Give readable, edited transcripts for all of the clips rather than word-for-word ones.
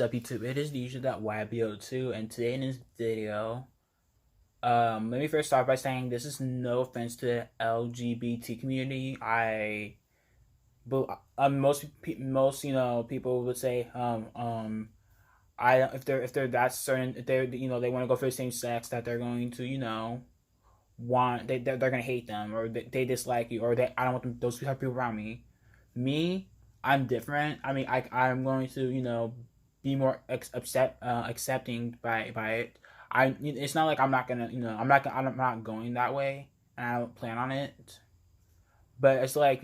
up YouTube? It is the g.a.y, and today in this video, let me first start by saying this is no offense to the LGBT community. But most people would say I if they're that certain if they're they want to go for the same sex that they're going to want they're gonna hate them or they dislike you or they I don't want those type of people around me. Me, I'm different. I mean, I'm going to be more accepting by it. It's not like I'm not gonna I'm not going that way, and I don't plan on it. But it's like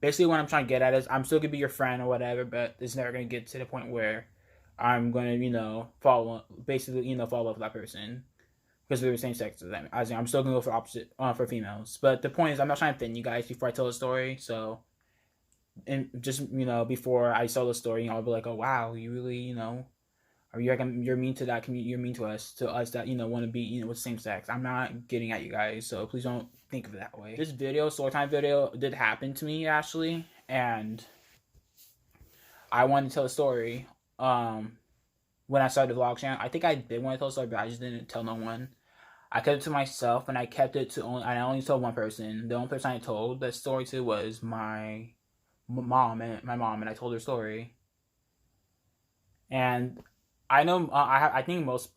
basically what I'm trying to get at is I'm still gonna be your friend or whatever, but it's never gonna get to the point where I'm gonna fall basically fall in love with that person because they're the same sex as them. As in, I'm still gonna go for opposite for females. But the point is, I'm not trying to offend you guys before I tell the story. So, and just before I tell the story, I'll be like, oh wow, you really are you like you're mean to that community, you're mean to us that want to be with the same sex. I'm not getting at you guys, so please don't think of it that way. This video, story time video, did happen to me actually, and I wanted to tell a story. When I started the vlog channel, I think I did want to tell a story, but I just didn't tell no one. I kept it to myself, and I kept it to only. I only told one person. The only person I told that story to was my mom, and I told her story. And I know I think most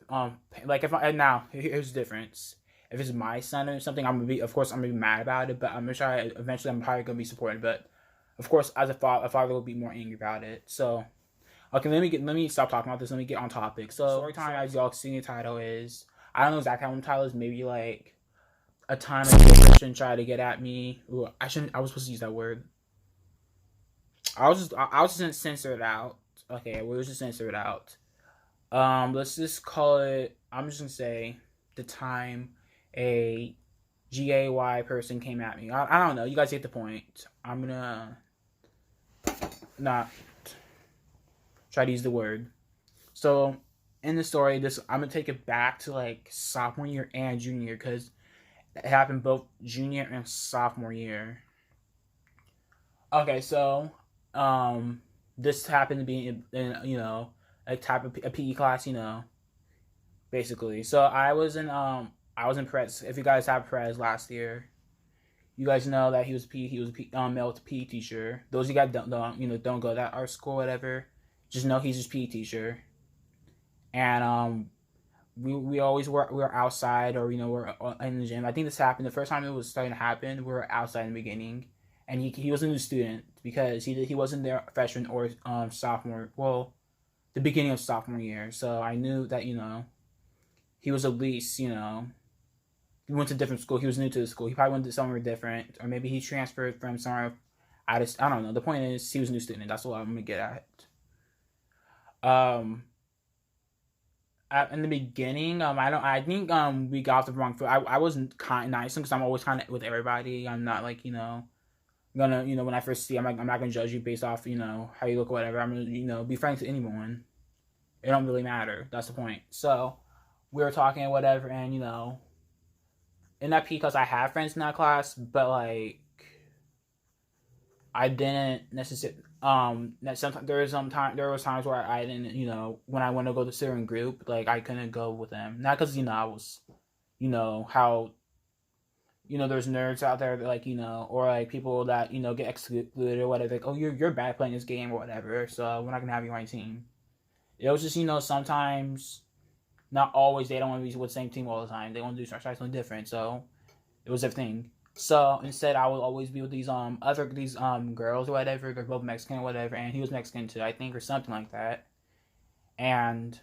like if I now here's the difference. If it's my son or something, I'm gonna be mad about it, but I'm gonna try. Eventually, I'm probably gonna be supportive. But of course, as a father will be more angry about it. So okay, let me stop talking about this. Let me get on topic. So story time, as y'all see the title is. I don't know exactly how the title is. Maybe like a time a Christian tried to get at me. Ooh, I shouldn't. I was supposed to use that word. I was just gonna censor it out. Okay, we'll just censor it out. Let's just call it. I'm just gonna say the time a g.a.y person came at me. I don't know. You guys get the point. I'm gonna not try to use the word. So in the story, I'm gonna take it back to like sophomore year and junior year because it happened both junior and sophomore year. Okay, so this happened to be in a type of a PE class, basically. So I was in press. If you guys have press last year, you guys know that he was a male PE teacher. Those of you guys don't go to that art school, whatever. Just know he's just PE teacher, and we always we're outside or we're in the gym. I think this happened the first time it was starting to happen. We were outside in the beginning, and he was a new student because he wasn't there freshman or sophomore. Well, the beginning of sophomore year. So I knew that he was at least he went to a different school. He was new to the school. He probably went to somewhere different, or maybe he transferred from somewhere. I don't know. The point is he was a new student. That's what I'm gonna get at. In the beginning, I think we got off the wrong foot. I wasn't kind of nice because I'm always kind of with everybody. I'm not like gonna when I first see I'm not gonna judge you based off how you look or whatever. I'm gonna be friends with anyone. It don't really matter. That's the point. So we were talking or whatever, and in that because I have friends in that class, but like I didn't necessarily that sometimes there was times where I didn't when I want to go to certain group like I couldn't go with them, not because I was how there's nerds out there that, like or like people that get excluded or whatever, like, oh, you're bad playing this game or whatever, so we're not gonna have you on my team. It was just sometimes, not always, they don't want to be with the same team all the time. They want to do something different, so it was their thing. So instead, I would always be with these girls or whatever. They're both Mexican or whatever, and he was Mexican too, I think, or something like that. And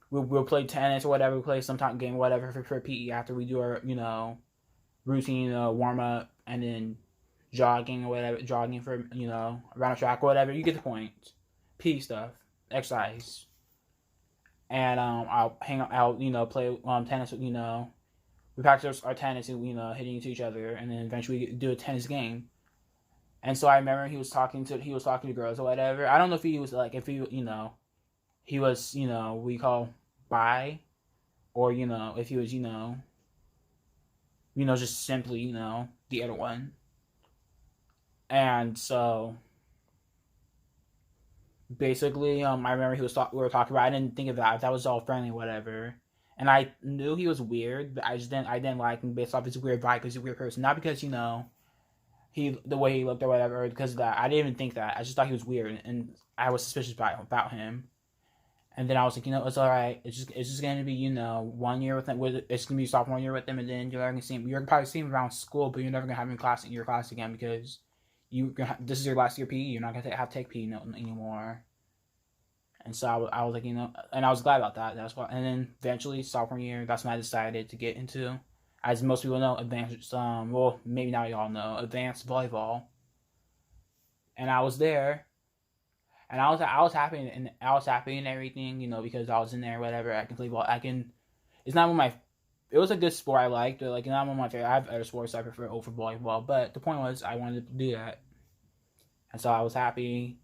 we'll play tennis or whatever. We play some type of game or whatever for PE after we do our routine warm up, and then jogging or whatever, jogging for around the track or whatever. You get the point. PE stuff, exercise, and I'll hang out, play tennis, we practice our tennis, hitting into each other, and then eventually do a tennis game. And so I remember he was talking to girls or whatever. I don't know if he was like if he was we call bi, or if he was just simply the other one. And so basically, I remember we were talking about. I didn't think of that. That was all friendly, whatever. And I knew he was weird, but I didn't like him based off his weird vibe because he's a weird person. Not because the way he looked or whatever, or because of that. I didn't even think that. I just thought he was weird, and I was suspicious about him. And then I was like, it's all right. It's just gonna be 1 year with him. It's gonna be sophomore year with him, and then you're gonna see him. You're gonna probably see him around school, but you're never gonna have him in your class again because this is your last year PE. You're not gonna have to take PE anymore. And so I was like, and I was glad about that. That's why. And then eventually sophomore year, that's when I decided to get into, as most people know, advanced. Well, maybe not y'all know, advanced volleyball. And I was there, and I was happy, and I was happy and everything, because I was in there, whatever. I can play ball. I can. It's not one of my. It was a good sport I liked, but like not one of my favorite. I have other sports I prefer over volleyball, but the point was I wanted to do that, and so I was happy.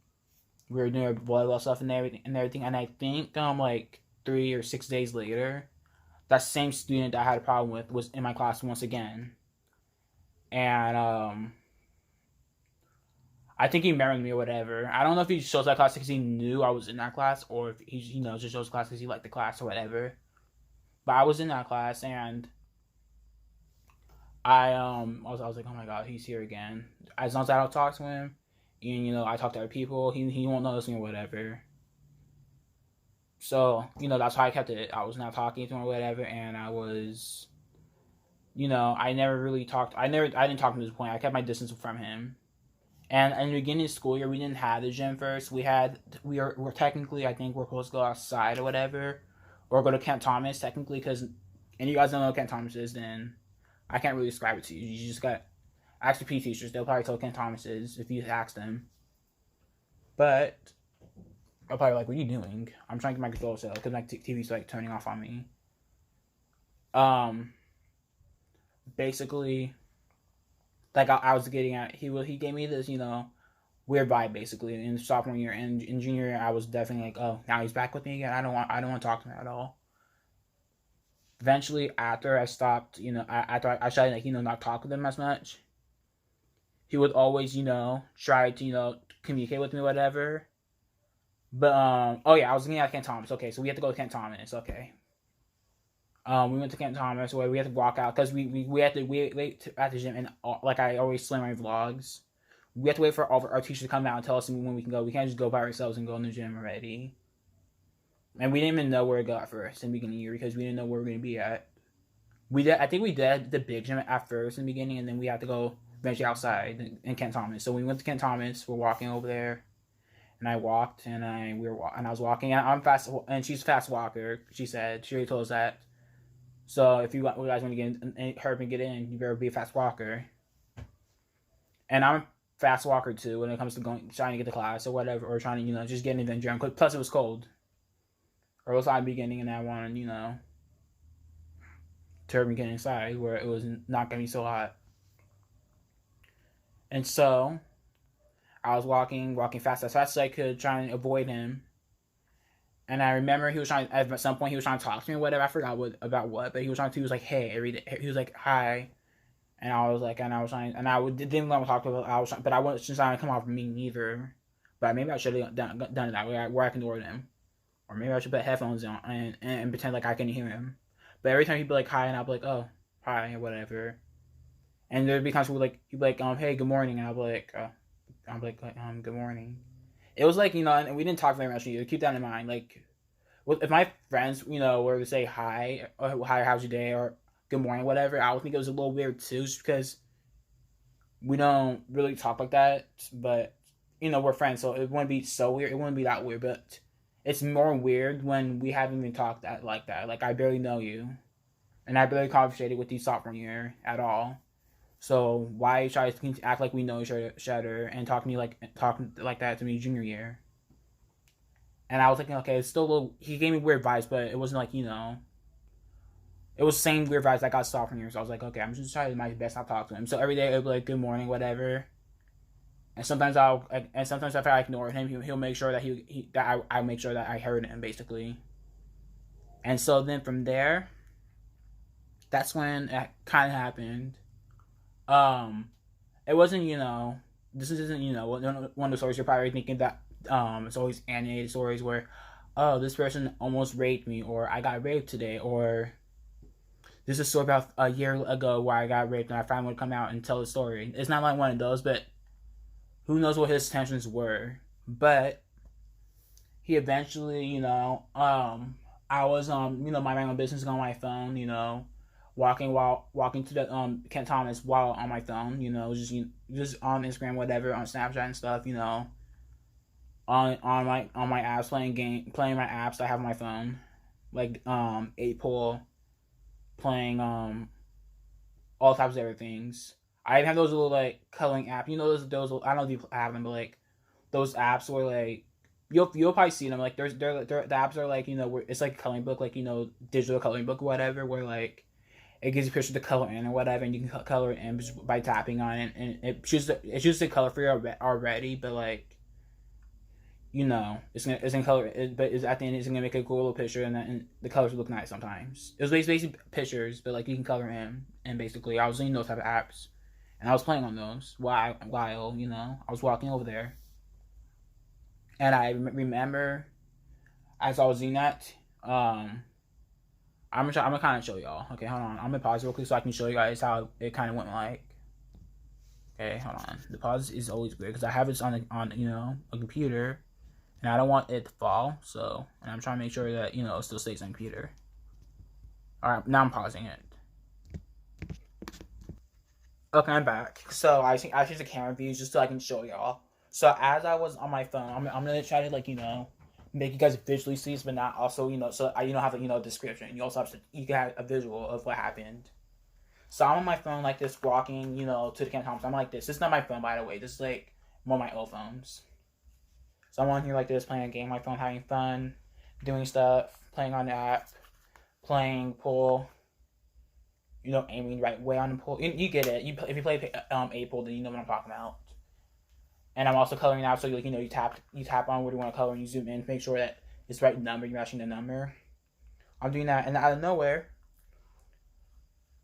We were doing volleyball stuff and everything, and I think like 3 or 6 days later, that same student that I had a problem with was in my class once again, and I think he married me or whatever. I don't know if he chose that class because he knew I was in that class, or if he just chose class because he liked the class or whatever. But I was in that class, and I was like, oh my god, he's here again. As long as I don't talk to him, and I talk to other people, he won't notice me or whatever. So that's how I kept it. I was not talking to him or whatever, and I was, I never really talked. I didn't talk to him at this point. I kept my distance from him. And in the beginning of the school year, we didn't have the gym first. We're technically, I think we're supposed to go outside or whatever, or go to Kent Thomas technically, because, and you guys don't know what Kent Thomas is, then I can't really describe it to you. You just got ask the P teachers; they'll probably tell Kent Thomas is if you ask them. But I'm probably like, "What are you doing?" I'm trying to get my controller set up because my TV's like turning off on me. Um, basically, like I was getting at, he gave me this weird vibe basically in sophomore year, and in junior year I was definitely like, oh, now he's back with me again. I don't want to talk to him at all. Eventually, after I stopped, after I started like not talk with him as much, he would always try to communicate with me or whatever. But oh yeah, I was getting at Kent Thomas. Okay, so we had to go to Kent Thomas. Okay. We went to Kent Thomas where we had to walk out because we had to wait at the gym, and like I always say in my vlogs, we have to wait for all of our teachers to come out and tell us when we can go. We can't just go by ourselves and go in the gym already. And we didn't even know where to go at first in the beginning of the year because we didn't know where we were going to be at. I think we did the big gym at first in the beginning, and then we had to go eventually outside in Kent Thomas. So we went to Kent Thomas. We're walking over there, and I walked, and I was walking, and I'm fast, and she's a fast walker. She said she already told us that. So if you guys want to get in, her and get in, you better be a fast walker. And I'm a fast walker too when it comes to trying to get to class or whatever, or trying to just get in the gym. Plus it was cold, or else I'd be getting and I wanted to get inside where it was not gonna be so hot. And so I was walking fast as I could, trying to avoid him. And I remember he was trying at some point he was trying to talk to me or whatever. I forgot what, but he was like, hey, every day. He was like, hi. And I was like, and I was trying, and didn't want to talk to him. But I wasn't trying to come off me neither. But maybe I should have done it that way, where I can ignore him. Or maybe I should put headphones on and pretend like I can hear him. But every time he'd be like, hi, and I'd be like, oh, hi, or whatever. And there'd be times where he'd be like, hey, good morning. And I'd be like, good morning. It was like, and we didn't talk very much. Keep that in mind. Like, if my friends, were to say hi, or hi, how's your day, or good morning, whatever, I would think it was a little weird too, just because we don't really talk like that. But we're friends, so it wouldn't be so weird. It wouldn't be that weird, but it's more weird when we haven't even talked like that. Like I barely know you, and I barely conversated with you sophomore year at all. So why try to act like we know each other and talking like that to me junior year? And I was thinking, okay, it's still a little. He gave me weird vibes, but it wasn't like it was the same weird vibes I got sophomore year. So I was like, okay, I'm just trying my best not to talk to him. So every day it'll be like, good morning, whatever. And sometimes if I ignore him, he'll make sure that I make sure that I heard him basically. And so then from there, that's when it kind of happened. It wasn't this isn't one of the stories you're probably thinking that it's always animated stories where, oh, this person almost raped me, or I got raped today, or this is a story about a year ago where I got raped and I finally would come out and tell the story. It's not like one of those, but who knows what his intentions were. But he eventually, I was minding my business on my phone, walking to the Kent Thomas while on my phone, just on Instagram, whatever, on Snapchat and stuff, on my apps, playing my apps I have on my phone, like 8 pool, playing all types of other things. I even have those little like coloring apps. Those I don't know if you have them, but like those apps where like you'll probably see them. Like the apps are like where it's like a coloring book, like digital coloring book or whatever, where like it gives you pictures to color in or whatever, and you can color it in just by tapping on it, and it chooses the color for you already, but like it's gonna color it, but at the end it's gonna make a cool little picture, and the colors look nice sometimes. It was basically pictures, but like you can color in, and basically I was using those type of apps, and I was playing on those while I was walking over there, and I remember as I was doing that, I'm gonna kind of show y'all. Okay, hold on. I'm gonna pause real quick so I can show you guys how it kind of went like. Okay, hold on. The pause is always weird because I have this on a computer, and I don't want it to fall. So, and I'm trying to make sure that it still stays on the computer. All right, now I'm pausing it. Okay, I'm back. So I changed the camera views just so I can show y'all. So as I was on my phone, I'm gonna try to like make you guys visually see this, but not also so I have a description. You also have to you can have a visual of what happened. So I'm on my phone like this, walking to the Kent Thomas. I'm like this. This is not my phone, by the way. This is like one of my old phones. So I'm on here like this, playing a game on my phone, having fun, doing stuff, playing on the app, playing pool. Aiming the right way on the pool. You get it. If you play 8 pool, then you know what I'm talking about. And I'm also coloring out, so you tap on where you want to color, and you zoom in to make sure that it's the right number. You're matching the number. I'm doing that, and out of nowhere,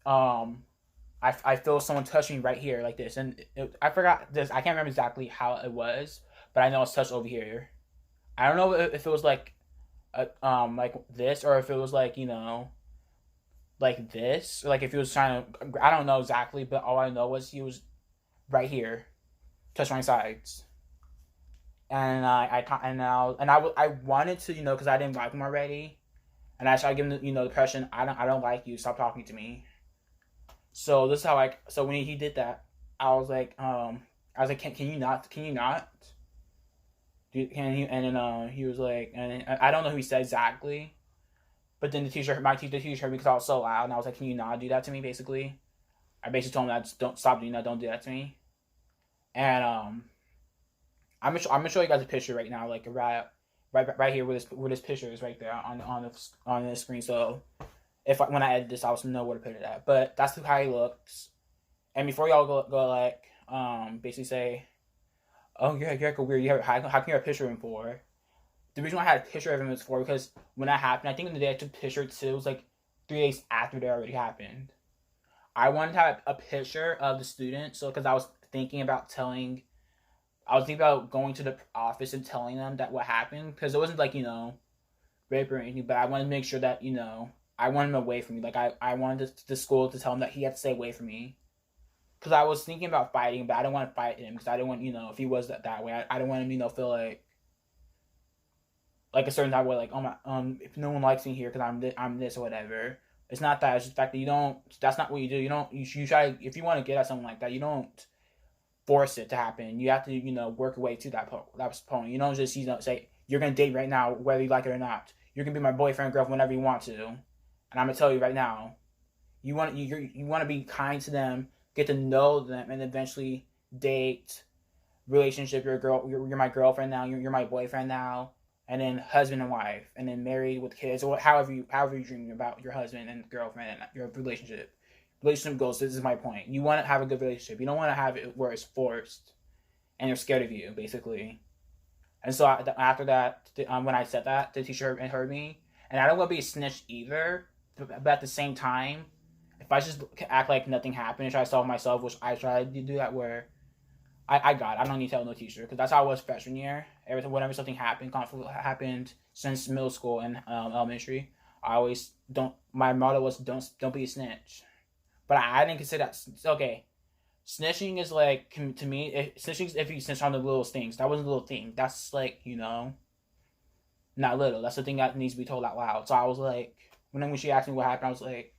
I feel someone touching me right here like this, and I forgot this. I can't remember exactly how it was, but I know it's touched over here. I don't know if it was like like this, or if it was like like this, or like if he was trying to. I don't know exactly, but all I know was he was right here, touch my sides, and I wanted to because I didn't like him already, and I started giving the impression I don't like you, stop talking to me. So this is how so when he did that, I was like can you not can you, and then he was like, and I don't know who he said exactly, but then the teacher heard me because I was so loud, and I was like, can you not do that to me? Basically, I basically told him that don't stop doing that, don't do that to me. And I'm gonna show you guys a picture right now, like right here where this picture is right there on the screen. So when I edit this, I'll know where to put it at. But that's how he looks. And before y'all go like basically say, oh you're weird. How can you have a picture of him for? The reason why I had a picture of him was for because when that happened, I think the day I took the picture too, it was like 3 days after that already happened. I wanted to have a picture of the student, so because I was thinking about going to the office and telling them that what happened, because it wasn't like rape or anything, but I wanted to make sure that I wanted him away from me. Like I wanted the school to tell him that he had to stay away from me, because I was thinking about fighting, but I didn't want to fight him because I didn't want if he was that way, I didn't want him feel like a certain type of way, like oh my if no one likes me here because I'm this or whatever. It's not that. It's just the fact that you don't. That's not what you do. You don't. You try if you want to get at something like that. You don't force it to happen. You have to work your way to that point. You don't just say you're gonna date right now whether you like it or not. You're gonna be my boyfriend, girlfriend whenever you want to, and I'm gonna tell you right now. You want to be kind to them, get to know them, and eventually date, relationship. You're my girlfriend now. You're my boyfriend now. And then husband and wife, and then married with kids, or however you dreaming about your husband and girlfriend and your relationship. Relationship goals. This is my point. You want to have a good relationship. You don't want to have it where it's forced, and they're scared of you, basically. And so after that, when I said that, the teacher heard me, and I don't want to be a snitch either. But at the same time, if I just act like nothing happened and try to solve myself, which I tried to do that, where I got it. I don't need to tell no teacher because that's how I was freshman year. Whenever something happened, conflict happened since middle school and elementary, I always don't. My motto was don't be a snitch. But I didn't consider that okay. Snitching is like to me. Snitching is if you snitch on the little things. That wasn't a little thing. That's like not little. That's the thing that needs to be told out loud. So I was like, when she asked me what happened, I was like,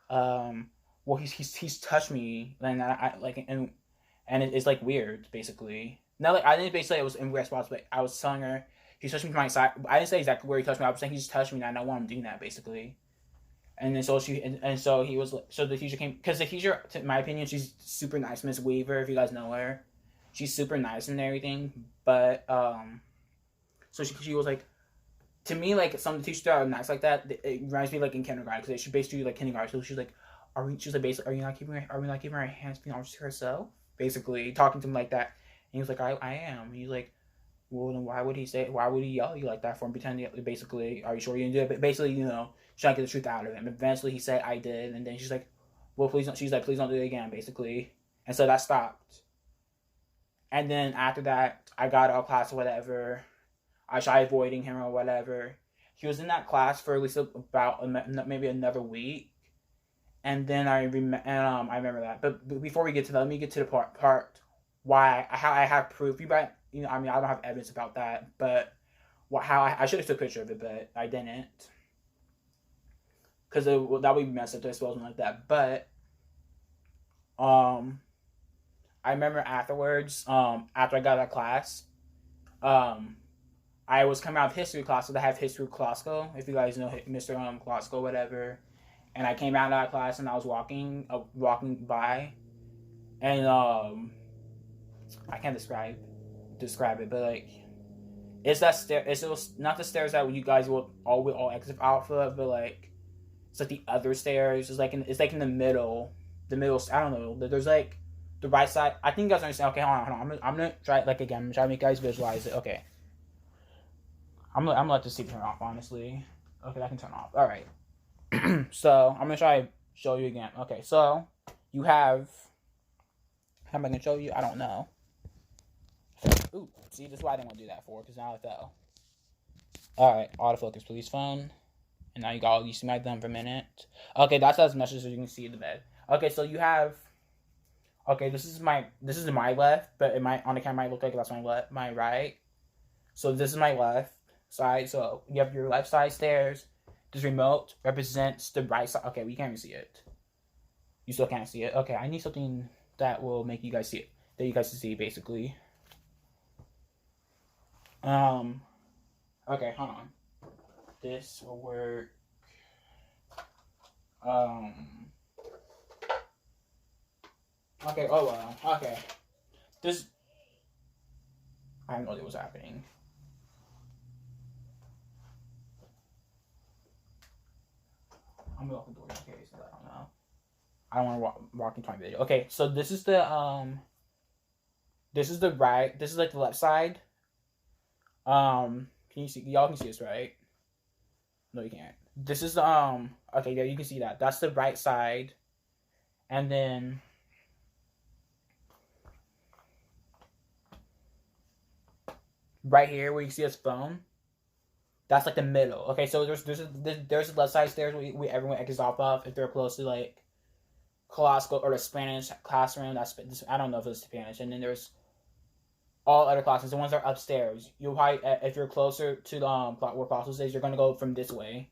well, he's touched me, and I like, and it's like weird, basically. Not like I didn't basically say it was in weird spots, but I was telling her he touched me from my side. I didn't say exactly where he touched me. I was saying he just touched me, and I don't want him doing that, basically. And then so so he was so the teacher came because the teacher, in my opinion, she's super nice, Miss Weaver. If you guys know her, she's super nice and everything. But so she was like, to me, like some of the teachers that are nice like that, it reminds me like in kindergarten because she basically like kindergarten. So she's like, she's like basically, are we not keeping our hands being honest to herself? Basically talking to him like that, and he was like, I am. And he's like, well, then why would he yell at you like that for him? Pretending basically, are you sure you didn't do it? But basically, trying to get the truth out of him. Eventually, he said, I did, and then she's like, well, please don't. She's like, please don't do it again, basically. And so that stopped. And then after that, I got out of class or whatever. I tried avoiding him or whatever. He was in that class for at least about maybe another week, and then I remember that. But before we get to that, let me get to the part why I have proof. I mean, I don't have evidence about that, but how I should have took a picture of it, but I didn't, because that would be messed up to expose me like that. But I remember afterwards, after I got out of class, I was coming out of history class, so they have history Klosko, if you guys know Mr. Klosko, whatever. And I came out of that class and I was walking by, and I can't describe it, but like it's that stair. It's not the stairs that you guys will all exit out of, but like it's like the other stairs. It's like in the middle. I don't know. There's like the right side. I think you guys understand. Okay, hold on. I'm gonna try it like again. I'm gonna try to make you guys visualize it. Okay. I'm gonna let this turn off, honestly. Okay, that can turn off. All right. So I'm gonna try to show you again. Okay, so you have. How am I gonna show you? I don't know. Ooh, see, this is why I didn't want to do that for, because now it fell. All right, autofocus, please, phone. And now you see my thumb for a minute. Okay, that's as much as you can see in the bed. Okay, so you have. Okay, this is my left, but on the camera it might look like that's my right. So this is my left side. So you have your left side stairs. This remote represents the right side. Okay, we can't even see it. You still can't see it. Okay, I need something that will make you guys see it. That you guys can see, basically. Okay, hold on. This will work. Okay, oh well. Okay. This. I didn't know what was happening. I'm gonna open the door in case I don't know. I don't want to walk into my video. Okay, so this is the right. This is like the left side. Can you see? Y'all can see this, right? No, you can't. This is the Okay, yeah, you can see that. That's the right side, and then right here where you see his phone. That's like the middle. Okay, so there's the left side stairs where everyone exits off of if they're close to like Costco or the Spanish classroom. I don't know if it's Spanish. And then there's all other classes. The ones that are upstairs. You'll probably, if you're closer to the where Costco is, you're gonna go from this way.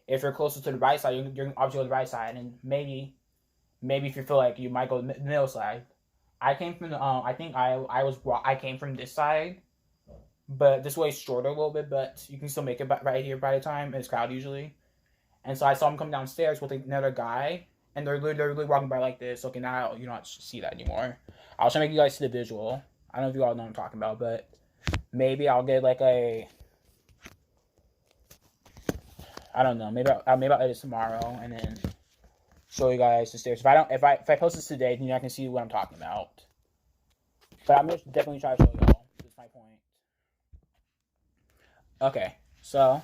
If you're closer to the right side, you're obviously go to the right side, and maybe if you feel like you might go to the middle side. I came from the I think I came from this side. But this way is shorter a little bit, but you can still make it right here by the time. It's crowded usually. And so I saw him come downstairs with another guy, and they're literally walking by like this. Okay, now you don't see that anymore. I'll try to make you guys see the visual. I don't know if you all know what I'm talking about, but maybe I'll get like I don't know. Maybe I'll edit this tomorrow and then show you guys the stairs. If I post this today, then you can see what I'm talking about. But I'm gonna definitely try to show y'all. That's my point. Okay, so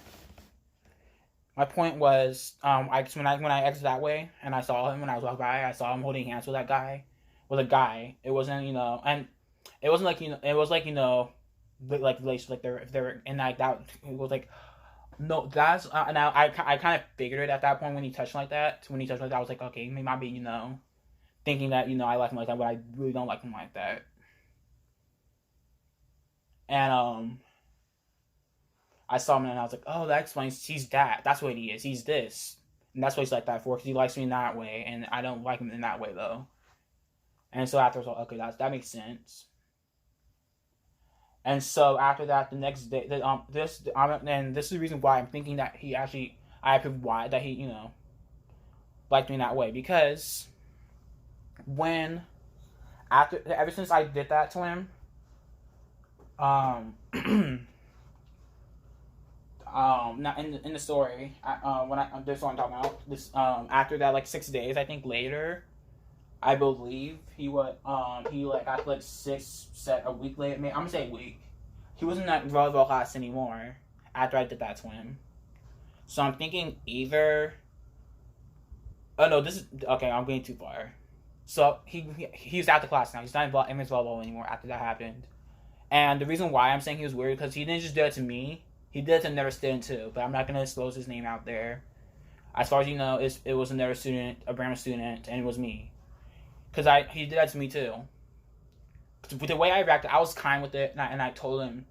my point was, when I exited that way and I saw him when I was walking by, I saw him holding hands with a guy. It wasn't, and It wasn't like it was like like relations like they're in like that. It was like no, that's now I kind of figured it at that point when he touched like that. When he touched like that, I was like, okay, he might be thinking that I like him like that, but I really don't like him like that. And I saw him and I was like, oh, that explains he's that. That's what he is. He's this, and that's what he's like that for because he likes me in that way, and I don't like him in that way though. And so after I was like, okay, that makes sense. And so after that, the next day, and this is the reason why I'm thinking that he actually, I proved why that he, liked me in that way because when after ever since I did that to him, um, not in the story, when I this one I'm talking about this, after that like 6 days, I think later, I believe he like after like a week later, I'm gonna say a week, he wasn't in that volleyball class anymore after I did that to him. So I'm thinking either. Oh no, this is okay. I'm going too far. So he's out the class now. He's not in men's volleyball anymore after that happened. And the reason why I'm saying he was weird because he didn't just do it to me. He did it to another student too. But I'm not gonna expose his name out there. As far as you know, it was another student, a brand new student, and it was me. Because he did that to me too. With the way I reacted, I was kind with it, and I told him,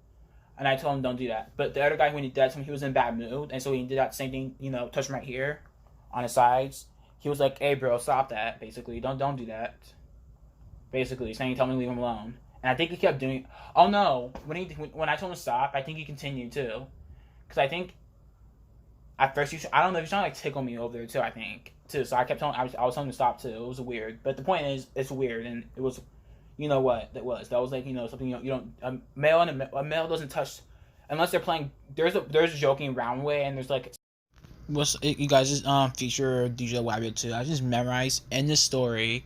don't do that. But the other guy when he did that to me, he was in a bad mood, and so he did that same thing. Touch him right here, on his sides. He was like, "Hey, bro, stop that." Basically, don't do that. Basically, saying, "Tell me to leave him alone." And I think he kept doing. Oh no! When I told him to stop, I think he continued too, because I think at first I don't know, he was trying to like tickle me over there too. I think too. So I kept telling I was telling him to stop too. It was weird, but the point is, it's weird, and it was, what that was like something you don't a male doesn't touch unless they're playing. There's a joking around way, and there's like what's you guys feature g.a.y too. I just memorized in the story.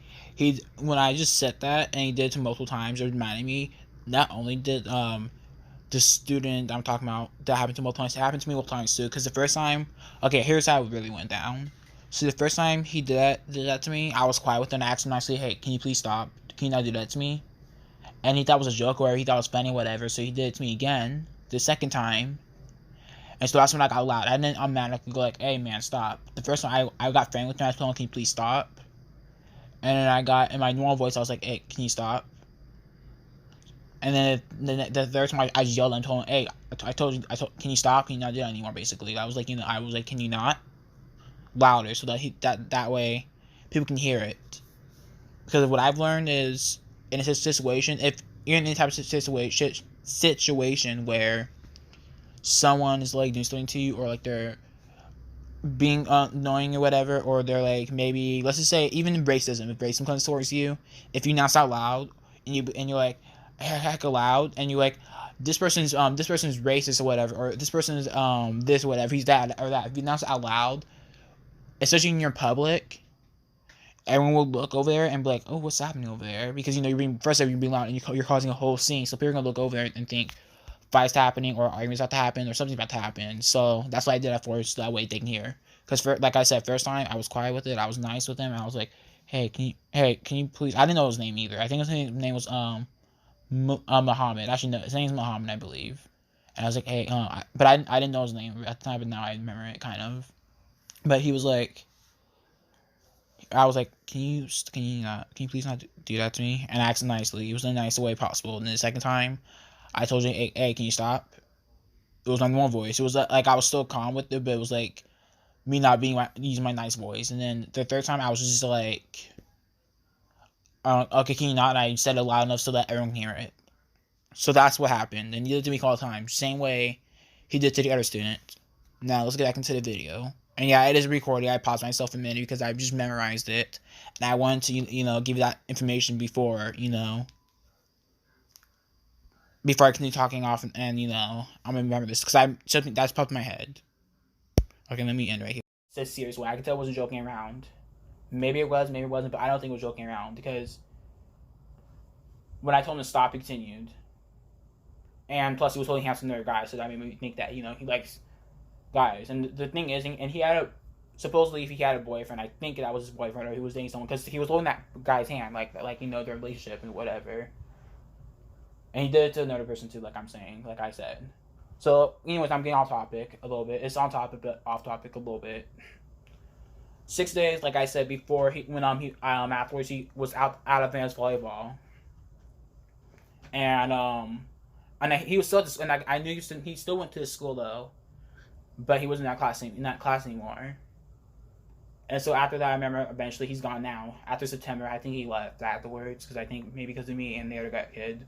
When I just said that and he did it to multiple times, it reminded me. Not only did the student I'm talking about that happened to multiple times, it happened to me multiple times too. Because the first time, okay, here's how it really went down. So the first time he did that to me, I was quiet with him. I asked him nicely, "Hey, can you please stop? Can you not do that to me?" And he thought it was a joke or he thought it was funny, whatever. So he did it to me again the second time. And so that's when I got loud. I didn't automatically go like, "Hey man, stop." The first time I got friendly with him, I told him, "Can you please stop?" And then I got in my normal voice, I was like, "Hey, can you stop?" And then the third time I just yelled and told him, "Hey, can you stop? Can you not do that anymore?" Basically, I was like, "Can you not?" Louder so that way people can hear it. Because what I've learned is in a situation, if you're in any type of situation where someone is like doing something to you or like they're being annoying or whatever, or they're like maybe let's just say even in racism, if racism comes towards you, if you announce out loud and you're like heck loud and you're like this person's racist or whatever, or this person's this or whatever, he's that or that. If you announce it out loud, especially in your public, everyone will look over there and be like, "Oh, what's happening over there?" Because you're being loud and you're causing a whole scene, so people are gonna look over there and think fights happening or arguments about to happen or something's about to happen. So that's why I did that for, so that way they can hear. Because like I said, first time I was quiet with it, I was nice with him, and I was like, "Hey, can you please?" I didn't know his name either. I think his name was Muhammad. Actually, no, his name's Muhammad, I believe. And I was like, "Hey, but I didn't know his name at the time, but now I remember it kind of." But he was like, I was like, can you please not do that to me? And I asked him nicely. It was in the nicest way possible. And then the second time, I told you, hey, can you stop? It was my normal voice. It was like I was still calm with it, but it was like me not using my nice voice. And then the third time, I was just like, okay, can you not? And I said it loud enough so that everyone can hear it. So that's what happened. And he did it to me all the time. Same way he did to the other student. Now let's get back into the video. And yeah, it is recording. I paused myself a minute because I just memorized it. And I wanted to, give you that information before, before I continue talking off and I'm going to remember this because something that's popped in my head. Okay, let me end right here. It says serious way. I could tell it wasn't joking around. Maybe it was, maybe it wasn't, but I don't think it was joking around because when I told him to stop, he continued. And plus, he was holding hands with another guy, so that made me think that, he likes guys. And the thing is, and he had supposedly if he had a boyfriend, I think that was his boyfriend or he was dating someone because he was holding that guy's hand, like their relationship and whatever. And he did it to another person too, like I'm saying, like I said. So, anyways, I'm getting off topic a little bit. It's on topic, but off topic a little bit. 6 days, like I said before, he afterwards he was out of advanced volleyball, and he was still and I knew he still went to his school though, but he wasn't in that class anymore. And so after that, I remember eventually he's gone now. After September, I think he left afterwards because I think maybe because of me and the other kid.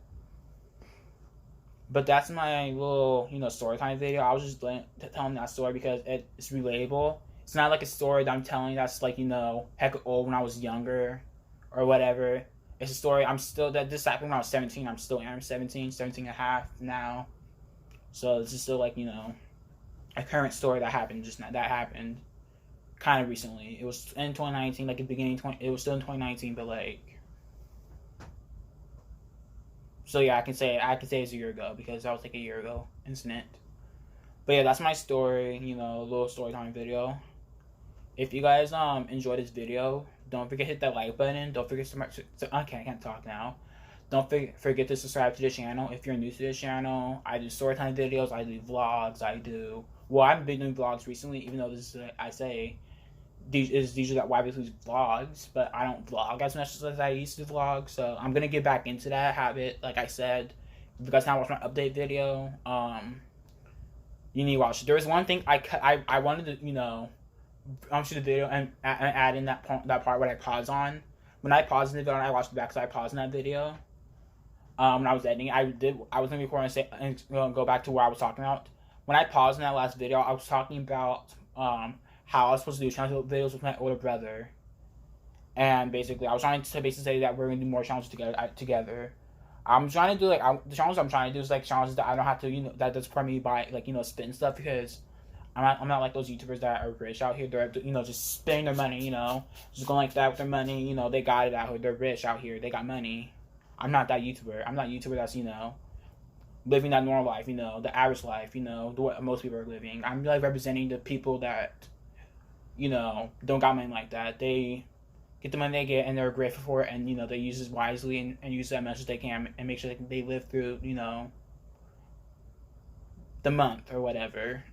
But that's my little, story time video. I was just telling that story because it's relatable. It's not like a story that I'm telling that's like, heck old when I was younger or whatever. It's a story that this happened when I was 17. I'm 17 and a half now. So it's just still like, a current story that happened, kind of recently. It was in 2019, like the beginning, it was still in 2019, but like, so yeah, I can say it's a year ago because that was like a year ago incident. But yeah, that's my story. A little story time video. If you guys enjoyed this video, don't forget to hit that like button. Don't forget to okay, I can't talk now. Don't forget to subscribe to the channel. If you're new to this channel, I do story time videos. I do vlogs. Well, I haven't been doing vlogs recently, even though this is I say these are that why vlogs, but I don't vlog as much as I used to vlog, so I'm gonna get back into that habit. Like I said, if you guys haven't watched my update video, you need to watch it. There was one thing I wanted to shoot the video and add in that part where I pause on. When I paused in the video and I watched it back, because I paused in that video. When I was editing, I was gonna record and go back to where I was talking about. When I paused in that last video, I was talking about how I was supposed to do challenge videos with my older brother, and basically I was trying to say that we're gonna do more challenges together. I'm trying to do the challenges I'm trying to do is like challenges that I don't have to that's for me by spin stuff, because I'm not like those YouTubers that are rich out here. They're just spending their money, just going like that with their money. They got it out here. They're rich out here. They got money. I'm not that YouTuber. I'm not a YouTuber that's living that normal life. The average life. What most people are living. I'm like representing the people that don't got money like that. They get the money they get and they're grateful for it, and they use it wisely and use it as much as they can and make sure they live through the month or whatever.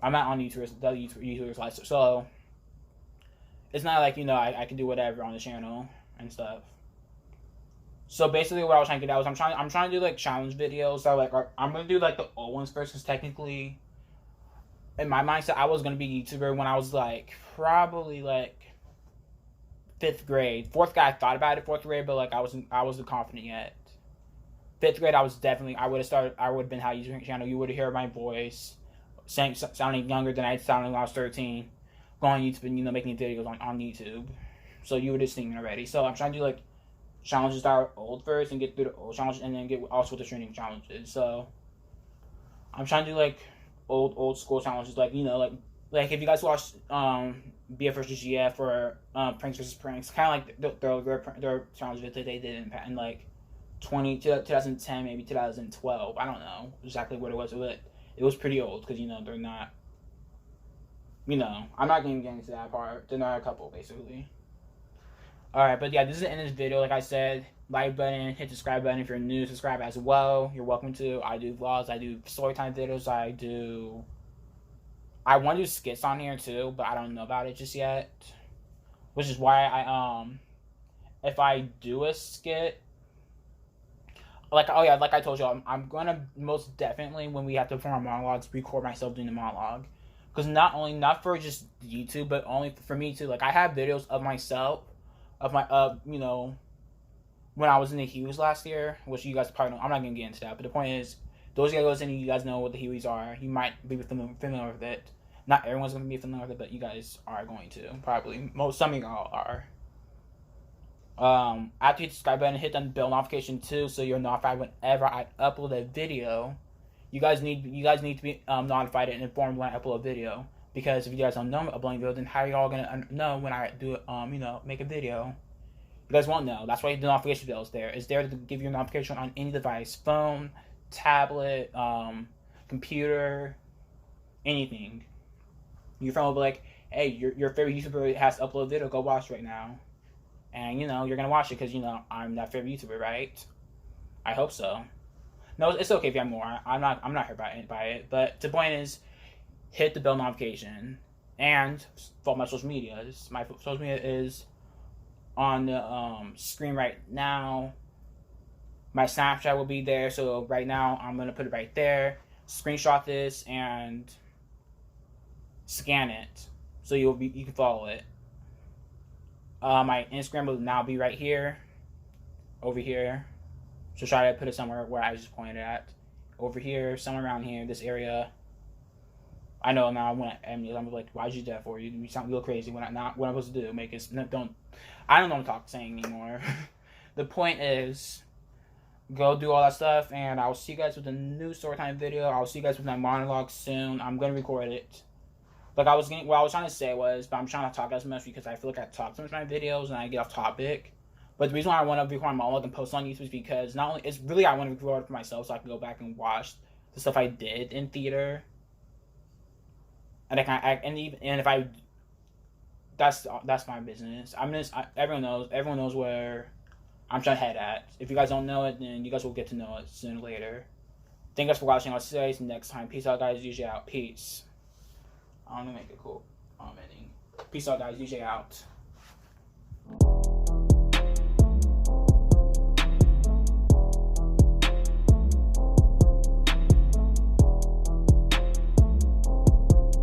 I'm not on YouTubers life, so it's not like I can do whatever on the channel and stuff. So basically, what I was trying to get at was I'm trying to do like challenge videos. So like I'm gonna do like the old ones first, because technically, in my mindset, I was gonna be a YouTuber when I was like probably like 5th grade. 4th grade, I thought about it 4th grade, but like I wasn't confident yet. 5th grade, I would have started. I would have been how YouTube channel. You would have heard my voice, sounding younger than I sounded when I was 13, going on YouTube and making videos on YouTube. So you would have seen me already. So I'm trying to do like challenges that are old first and get through the old challenges, and then get also the trending challenges. So I'm trying to do like old school challenges, like like if you guys watch BF versus GF or Pranks versus Pranks, kind of like their challenges that they did in like 2010, maybe 2012. I don't know exactly what it was, but it was pretty old because they're not. I'm not going to get into that part. They're not a couple, basically. Alright, but yeah, this is the end of this video. Like I said, like button, hit the subscribe button if you're new, subscribe as well. You're welcome to. I do vlogs, I do storytime videos, I want to do skits on here too, but I don't know about it just yet. Which is why if I do a skit, like I told you, I'm gonna most definitely, when we have to perform our monologues, record myself doing the monologue. Because not for just YouTube, but only for me too. Like I have videos of myself, of my when I was in the Hueys last year, which you guys probably know. I'm not gonna get into that, but the point is, those guys and you guys know what the Hueys are. You might be familiar with it. Not everyone's gonna be familiar with it, but you guys are going to probably. Some of y'all are. After you hit the subscribe button, hit the bell notification too, so you're notified whenever I upload a video. You guys need to be notified and informed when I upload a video, because if you guys don't know I'm uploading a video, then how are y'all gonna know when I do make a video? You guys won't know. That's why the notification bell is there. It's there to give you a notification on any device, phone, tablet, computer, anything. Your phone will be like, hey, your favorite YouTuber has uploaded a video, go watch right now. And you're gonna watch it because I'm that favorite YouTuber, right? I hope so. No, it's okay if you have more. I'm not hurt by it. But the point is, hit the bell notification and follow my social medias. My social media is on the screen right now. My Snapchat will be there. So right now, I'm gonna put it right there. Screenshot this and scan it, so you can follow it. My Instagram will now be right here, over here. So try to put it somewhere where I just pointed at, over here, somewhere around here, this area. I know now I'm like, why'd you do that for? You sound real crazy. What I'm supposed to do? Make it don't. I don't know what I'm saying anymore. The point is, go do all that stuff, and I'll see you guys with a new story time video. I'll see you guys with my monologue soon. I'm gonna record it. Like what I was trying to say was, but I'm trying to talk as much because I feel like I talk so much in my videos and I get off topic. But the reason why I want to record my monologue and post on YouTube is because not only it's really I want to record it for myself so I can go back and watch the stuff I did in theater. And if I that's my business. Everyone knows where I'm trying to head at. If you guys don't know it, then you guys will get to know it sooner or later. Thank you guys for watching. I'll see you guys next time. Peace out, guys. DJ out. Peace. I'm gonna make it cool. Ending. Peace out, guys. DJ out.